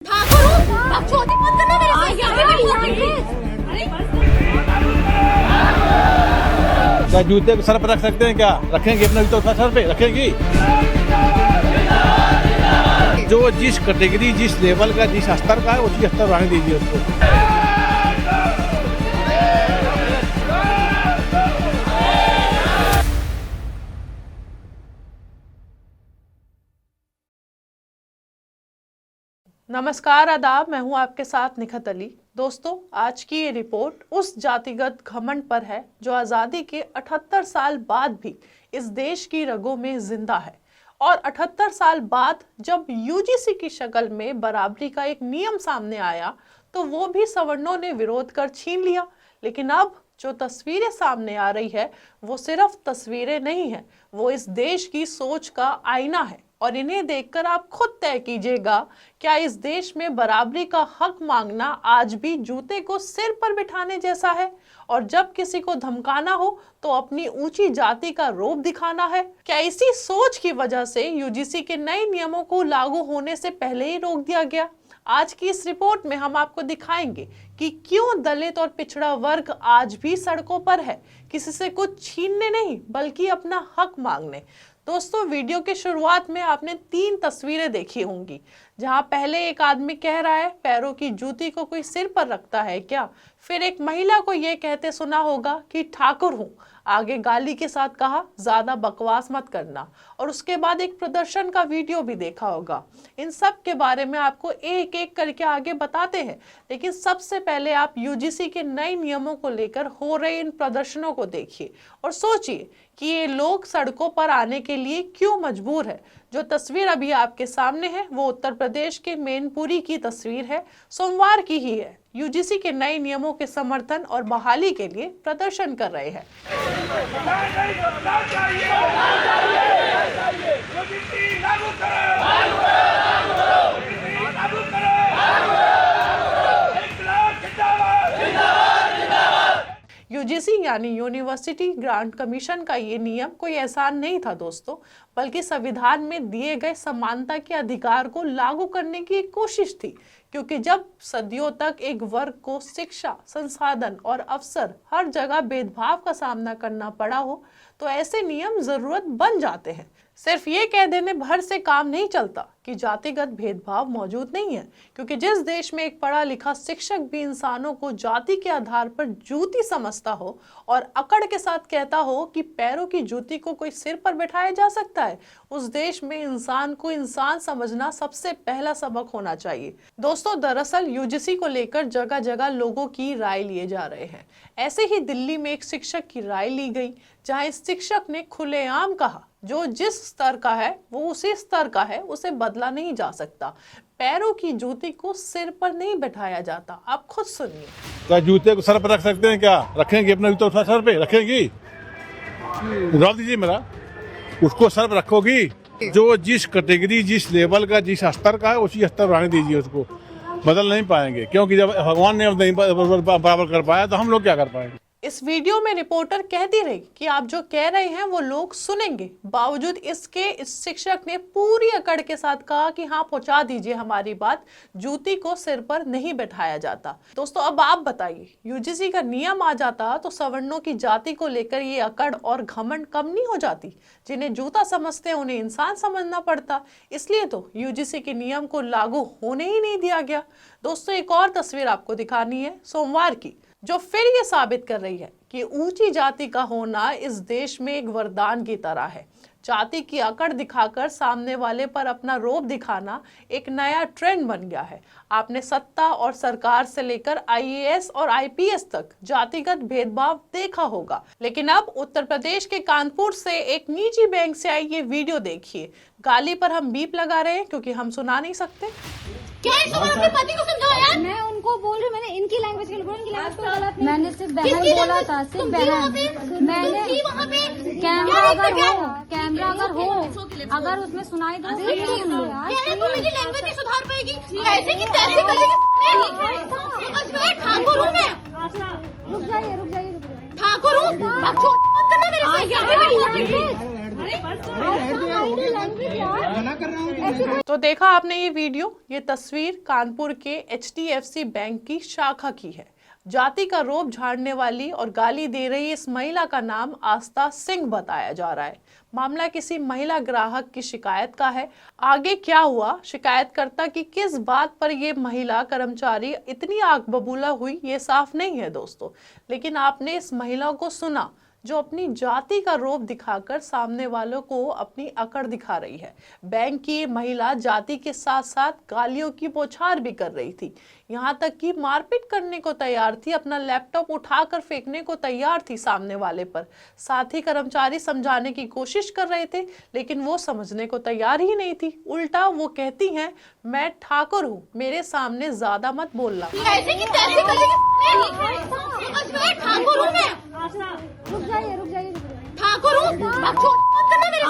क्या जूते को सर पर रख सकते हैं? क्या रखेंगे? अपना जूता सर पे रखेंगी? जो जिस कैटेगरी, जिस लेवल का, जिस स्तर का है उसी स्तर रहने दीजिए उसको। नमस्कार, आदाब। मैं हूं आपके साथ निखत अली। दोस्तों, आज की ये रिपोर्ट उस जातिगत घमंड पर है जो आज़ादी के 78 साल बाद भी इस देश की रगों में जिंदा है। और 78 साल बाद जब यूजीसी की शक्ल में बराबरी का एक नियम सामने आया तो वो भी सवर्णों ने विरोध कर छीन लिया। लेकिन अब जो तस्वीरें सामने आ रही है वो सिर्फ तस्वीरें नहीं है, वो इस देश की सोच का आईना है। और इन्हें देखकर आप खुद तय कीजिएगा, क्या इस देश में बराबरी का हक मांगना आज भी जूते को सिर पर बिठाने जैसा है? और जब किसी को धमकाना हो तो अपनी ऊंची जाति का रोब दिखाना है? क्या इसी सोच की वजह से यूजीसी के नए नियमों को लागू होने से पहले ही रोक दिया गया? आज की इस रिपोर्ट में हम आपको दिखाएंगे कि क्यों दलित और पिछड़ा वर्ग आज भी सड़कों पर है, किसी से कुछ छीनने नहीं बल्कि अपना हक मांगने। दोस्तों, वीडियो के शुरुआत में आपने 3 तस्वीरें देखी होंगी, जहां पहले एक आदमी कह रहा है पैरों की जूती को कोई सिर पर रखता है क्या? फिर एक महिला को यह कहते सुना होगा कि ठाकुर हूं, आगे गाली के साथ कहा ज्यादा बकवास मत करना। और उसके बाद एक प्रदर्शन का वीडियो भी देखा होगा। इन सब के बारे में आपको एक एक करके आगे बताते हैं, लेकिन सबसे पहले आप यूजीसी के नए नियमों को लेकर हो रहे इन प्रदर्शनों को देखिए और सोचिए कि ये लोग सड़कों पर आने के लिए क्यों मजबूर है। जो तस्वीर अभी आपके सामने है वो उत्तर प्रदेश के मैनपुरी की तस्वीर है। सोमवार की ही है। यूजीसी के नए नियमों के समर्थन और बहाली के लिए प्रदर्शन कर रहे हैं। यूजीसी यानी यूनिवर्सिटी ग्रांट कमीशन का ये नियम कोई एहसान नहीं था दोस्तों, बल्कि संविधान में दिए गए समानता के अधिकार को लागू करने की एक कोशिश थी। क्योंकि जब सदियों तक एक वर्ग को शिक्षा, संसाधन और अवसर हर जगह भेदभाव का सामना करना पड़ा हो तो ऐसे नियम जरूरत बन जाते हैं। सिर्फ ये कह देने भर से काम नहीं चलता कि जातिगत भेदभाव मौजूद नहीं है, क्योंकि जिस देश में एक पढ़ा लिखा शिक्षक भी इंसानों को जाति के आधार पर जूती समझता हो और अकड़ के साथ कहता हो कि पैरों की जूती को कोई सिर पर बैठाया जा सकता है, उस देश में इंसान को इंसान समझना सबसे पहला सबक होना चाहिए। दोस्तों, दरअसल यूजीसी को लेकर जगह जगह लोगों की राय लिए जा रहे हैं। ऐसे ही दिल्ली में एक शिक्षक की राय ली गई, जहां इस शिक्षक ने खुलेआम कहा जो जिस स्तर का है वो उसी स्तर का है, उसे बदला नहीं जा सकता। पैरों की जूती को सिर पर नहीं बैठाया जाता। आप खुद सुनिए। क्या जूते को सर पर रख सकते हैं? क्या रखेंगे? अपना जूता सर पे रखेंगी? जवाब दीजिए मेरा। उसको सर पर रखोगी? जो जिस कैटेगरी, जिस लेवल का, जिस स्तर का है उसी स्तर रहने दीजिए उसको। बदल नहीं पाएंगे, क्योंकि जब भगवान ने नहीं बराबर कर पाया तो हम लोग क्या कर पाएंगे? इस वीडियो में रिपोर्टर कहती रही कि आप जो कह रहे हैं वो लोग सुनेंगे। बावजूद इसके इस शिक्षक ने पूरी अकड़ के साथ कहा कि हाँ, पहुंचा दीजिए हमारी बात, जूती को सिर पर नहीं बैठाया जाता। दोस्तों, अब आप बताइए, यूजीसी का नियम आ जाता तो सवर्णों की जाति को लेकर ये अकड़ और घमंड कम नहीं हो जाती? जिन्हें जूता समझते हैं उन्हें इंसान समझना पड़ता। इसलिए तो यूजीसी के नियम को लागू होने ही नहीं दिया गया। दोस्तों, एक और तस्वीर आपको दिखानी है सोमवार की, जो फिर ये साबित कर रही है कि ऊंची जाति का होना इस देश में एक वरदान की तरह है। जाति की अकड़ दिखाकर सामने वाले पर अपना रोब दिखाना एक नया ट्रेंड बन गया है। आपने सत्ता और सरकार से लेकर आईएएस और आईपीएस तक जातिगत भेदभाव देखा होगा, लेकिन अब उत्तर प्रदेश के कानपुर से एक निजी बैंक से आई ये वीडियो देखिए। गाली पर हम बीप लगा रहे हैं क्योंकि हम सुना नहीं सकते। क्या अपने पति को समझाओ यार। मैं उनको बोल रही हूँ, मैंने इनकी लैंग्वेज में बोला, इनकी लैंग्वेज पे गलत नहीं। मैंने सिर्फ बहन बोला था, सिर्फ बहन। मैंने कैमरा अगर हो अगर उसमें सुनाई दो तो सुन लो यार। मेरी लैंग्वेज नहीं सुधार पाएगी, ऐसे की तैसे करेगी। ठाकुर हूँ मैं। रुक जाइए। ठाकुर हूँ, तो देखा आपने ये वीडियो, ये तस्वीर कानपुर के HDFC बैंक की शाखा की है। जाति का रोब झाड़ने वाली और गाली दे रही इस महिला का नाम आस्था सिंह बताया जा रहा है। मामला किसी महिला ग्राहक की शिकायत का है। आगे क्या हुआ, शिकायतकर्ता की किस बात पर ये महिला कर्मचारी इतनी आग बबूला हुई, ये साफ नहीं है दोस्तों। लेकिन आपने इस महिला को सुना जो अपनी जाति का रोब दिखाकर सामने वालों को अपनी अकड़ दिखा रही है। बैंक की ये महिला जाति के साथ साथ गालियों की बौछार भी कर रही थी, यहाँ तक कि मारपीट करने को तैयार थी, अपना लैपटॉप उठाकर फेंकने को तैयार थी सामने वाले पर। साथ ही कर्मचारी समझाने की कोशिश कर रहे थे, लेकिन वो समझने को तैयार ही नहीं थी। उल्टा वो कहती हैं, मैं ठाकुर हूँ, मेरे सामने ज्यादा मत बोलना। ऐसे की तैसे करेगी, मैं ठाकुर हूँ, मैं रुक जाइए ठाकुर हूँ, बकचोद मत करना मेरे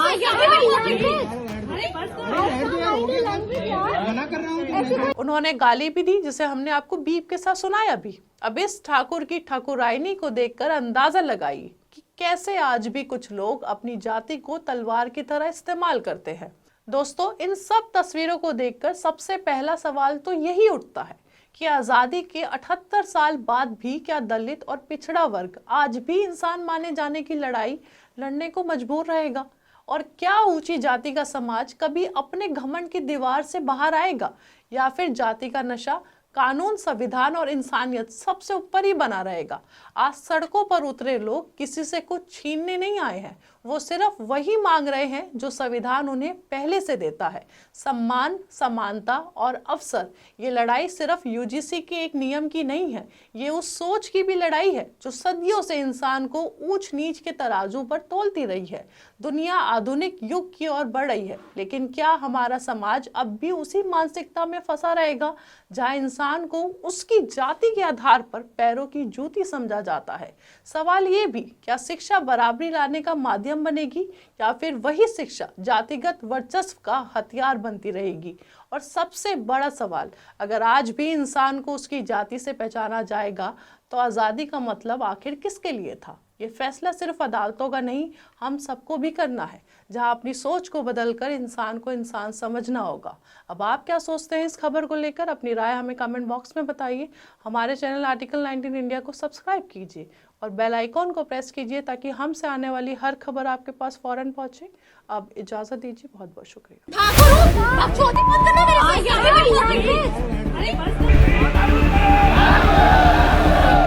साथ। उन्होंने गाली भी दी, जिसे हमने आपको बीप के साथ सुनाया भी। अब इस ठाकुर की ठाकुराइनी को देखकर अंदाजा लगाइए कि कैसे आज भी कुछ लोग अपनी जाति को तलवार की तरह इस्तेमाल करते हैं। दोस्तों, इन सब तस्वीरों को देखकर सबसे पहला सवाल तो यही उठता है कि आज़ादी के 78 साल बाद भी क्या दलित और पिछड़ा वर्ग आज भी इंसान माने जाने की लड़ाई लड़ने को मजबूर रहेगा? और क्या ऊंची जाति का समाज कभी अपने घमंड की दीवार से बाहर आएगा, या फिर जाति का नशा कानून, संविधान और इंसानियत सबसे ऊपर ही बना रहेगा? आज सड़कों पर उतरे लोग किसी से कुछ छीनने नहीं आए हैं, वो सिर्फ वही मांग रहे हैं जो संविधान उन्हें पहले से देता है, सम्मान, समानता और अवसर। ये लड़ाई सिर्फ UGC के एक नियम की नहीं है, ये उस सोच की भी लड़ाई है जो सदियों से इंसान को ऊंच नीच के तराजू पर तोलती रही है। दुनिया आधुनिक युग की ओर बढ़ रही है, लेकिन क्या हमारा समाज अब भी उसी मानसिकता में फंसा रहेगा जहां इंसान को उसकी जाति के आधार पर पैरों की जूती समझा जाता है? सवाल ये भी, क्या शिक्षा बराबरी लाने का माध्यम बनेगी, या फिर वही शिक्षा जातिगत वर्चस्व का हथियार बनती रहेगी? और सबसे बड़ा सवाल, अगर आज भी इंसान को उसकी जाति से पहचाना जाएगा तो आज़ादी का मतलब आखिर किसके लिए था? ये फैसला सिर्फ अदालतों का नहीं, हम सबको भी करना है, जहां अपनी सोच को बदलकर इंसान को इंसान समझना होगा। अब आप क्या सोचते हैं इस खबर को लेकर? अपनी राय हमें कमेंट बॉक्स में बताइए। हमारे चैनल आर्टिकल 19 इंडिया को सब्सक्राइब कीजिए और बेल आइकॉन को प्रेस कीजिए ताकि हमसे आने वाली हर खबर आपके पास फौरन पहुंचे। अब इजाजत दीजिए, बहुत बहुत शुक्रिया। ठाकुर हूँ, बकचोद मत करना मेरे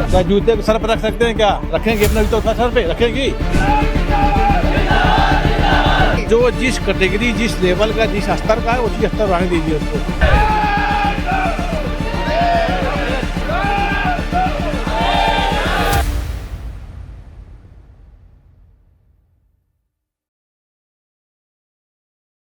क्या जूते को सर पर रख सकते हैं? क्या रखेंगे? अपना जूता सर पे रखेंगी? जो जिस कैटेगरी, जिस लेवल का, जिस स्तर का है, उसी स्तर रहने दीजिए उसको।